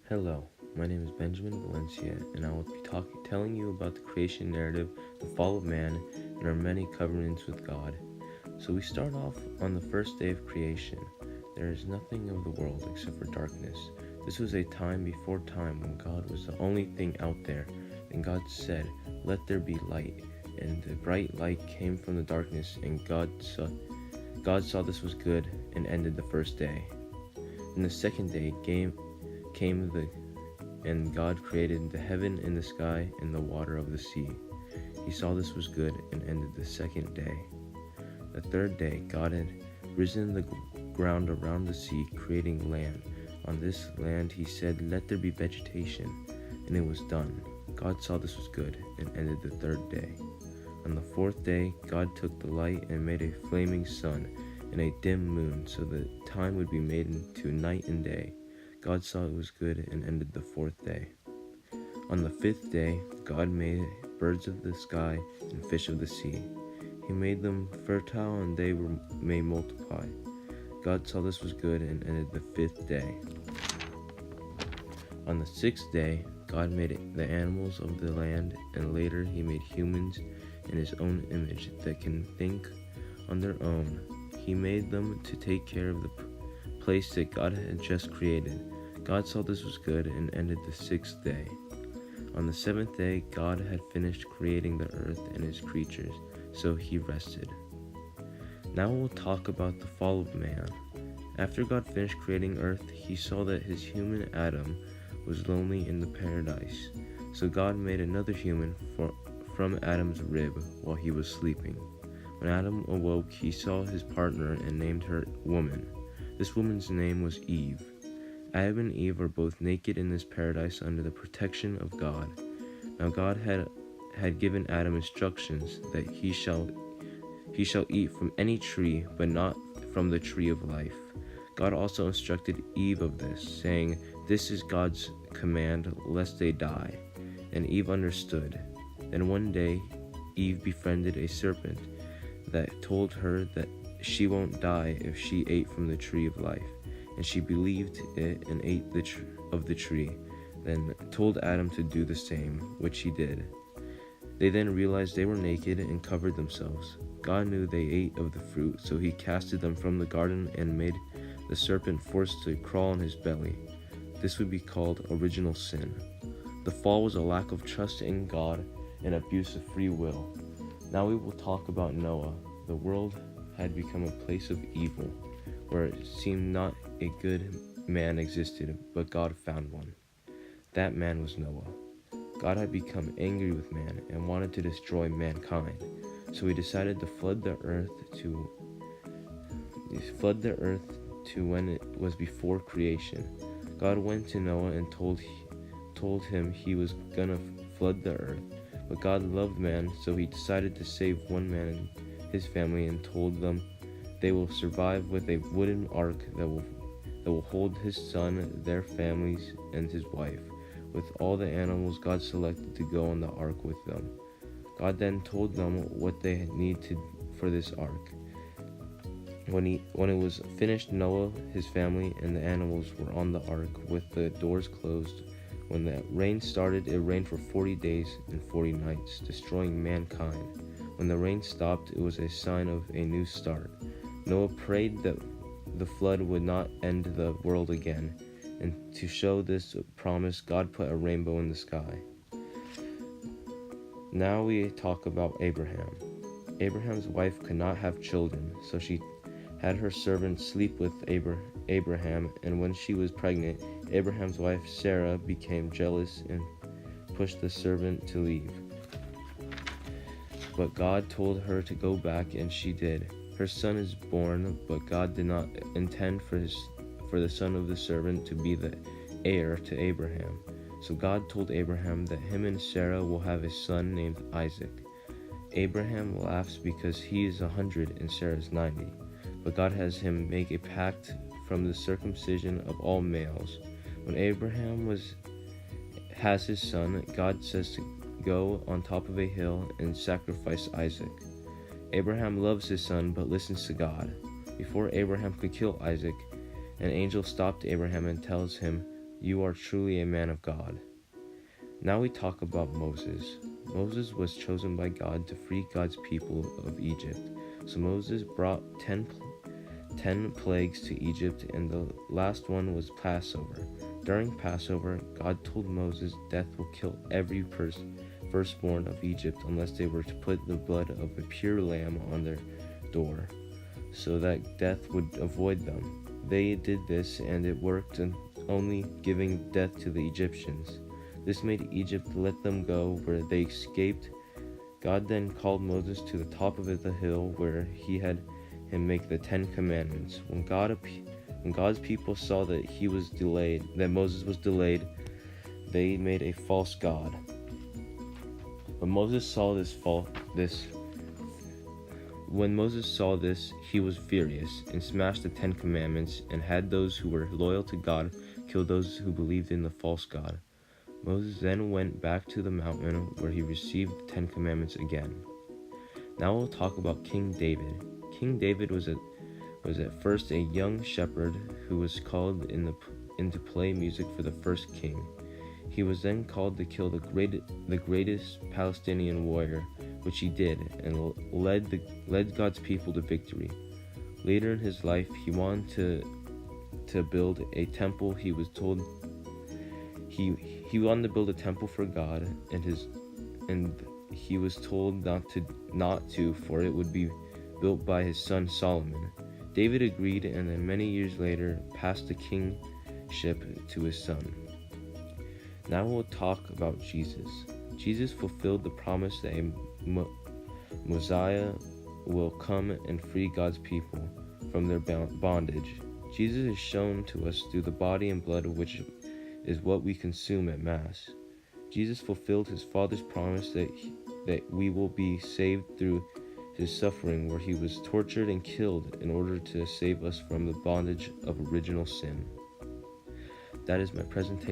Hello, my name is Benjamin Valencia, and I will be telling you about the creation narrative, the fall of man, and our many covenants with God. So we start off on the first day of creation. There is nothing of the world except for darkness. This was a time before time when God was the only thing out there. And God said, "Let there be light." And the bright light came from the darkness, and God saw this was good, and ended the first day. And the second day and God created the heaven and the sky and the water of the sea. He saw this was good, and ended the second day. The third day God had risen the ground around the sea, creating land. On this land he said, "Let there be vegetation," and it was done. God saw this was good, and ended the third day. On the fourth day God took the light and made a flaming sun and a dim moon, so that time would be made into night and day. God saw it was good, and ended the fourth day. On the fifth day God made birds of the sky and fish of the sea. He made them fertile, and may multiply. God saw this was good, and ended the fifth day. On the sixth day God made the animals of the land, and later he made humans in his own image that can think on their own. He made them to take care of the place that God had just created. God saw this was good, and ended the sixth day. On the seventh day God had finished creating the earth and its creatures, so he rested. Now we'll talk about the fall of man. After God finished creating earth, he saw that his human Adam was lonely in the paradise. So God made another human from Adam's rib while he was sleeping. When Adam awoke, he saw his partner and named her woman. This woman's name was Eve. Adam and Eve were both naked in this paradise under the protection of God. Now God had given Adam instructions that he shall eat from any tree, but not from the tree of life. God also instructed Eve of this, saying, "This is God's command, lest they die." And Eve understood. Then one day Eve befriended a serpent that told her that she won't die if she ate from the tree of life. And she believed it and ate of the tree, then told Adam to do the same, which he did. They then realized they were naked and covered themselves. God knew they ate of the fruit, so he casted them from the garden and made the serpent forced to crawl on his belly. This would be called original sin. The fall was a lack of trust in God and abuse of free will. Now we will talk about Noah. The world had become a place of evil, where it seemed not a good man existed, but God found one. That man was Noah. God had become angry with man and wanted to destroy mankind, so he decided to flood the earth to when it was before creation. God went to Noah and told him he was gonna flood the earth. But God loved man, so he decided to save one man and his family, and told them they will survive with a wooden ark that will hold his son, their families, and his wife, with all the animals God selected to go on the ark with them. God then told them what they need for this ark. When it was finished, Noah, his family, and the animals were on the ark with the doors closed. When the rain started, it rained for 40 days and 40 nights, destroying mankind. When the rain stopped, it was a sign of a new start. Noah prayed that the flood would not end the world again, and to show this promise, God put a rainbow in the sky. Now we talk about Abraham. Abraham's wife could not have children, so she had her servant sleep with Abraham, and when she was pregnant, Abraham's wife Sarah became jealous and pushed the servant to leave. But God told her to go back, and she did. Her son is born, but God did not intend for the son of the servant to be the heir to Abraham. So God told Abraham that him and Sarah will have a son named Isaac. Abraham laughs because he is 100 and Sarah is 90. But God has him make a pact from the circumcision of all males. When Abraham has his son, God says to go on top of a hill and sacrifice Isaac. Abraham loves his son, but listens to God. Before Abraham could kill Isaac, an angel stopped Abraham and tells him, You are truly a man of God." Now we talk about Moses. Moses was chosen by God to free God's people of Egypt. So Moses brought 10 plagues to Egypt, and the last one was Passover. During Passover, God told Moses death will kill every firstborn of Egypt unless they were to put the blood of a pure lamb on their door, so that death would avoid them. They did this, and it worked, only giving death to the Egyptians. This made Egypt let them go, where they escaped. God then called Moses to the top of the hill where he had him make the 10 Commandments. When God's people saw that Moses was delayed, they made a false god. When Moses saw this, he was furious and smashed the 10 Commandments and had those who were loyal to God kill those who believed in the false god. Moses then went back to the mountain where he received the 10 Commandments again. Now we'll talk about King David. King David was at first a young shepherd who was called in to play music for the first king. He was then called to kill the greatest Palestinian warrior, which he did, and led God's people to victory. Later in his life, he wanted to build a temple. He was told he wanted to build a temple for God, and he was told not to, for it would be built by his son Solomon. David agreed, and then many years later passed the kingship to his son. Now we'll talk about Jesus. Jesus fulfilled the promise that a Messiah will come and free God's people from their bondage. Jesus is shown to us through the body and blood, which is what we consume at Mass. Jesus fulfilled his Father's promise that we will be saved through his suffering, where he was tortured and killed in order to save us from the bondage of original sin. That is my presentation.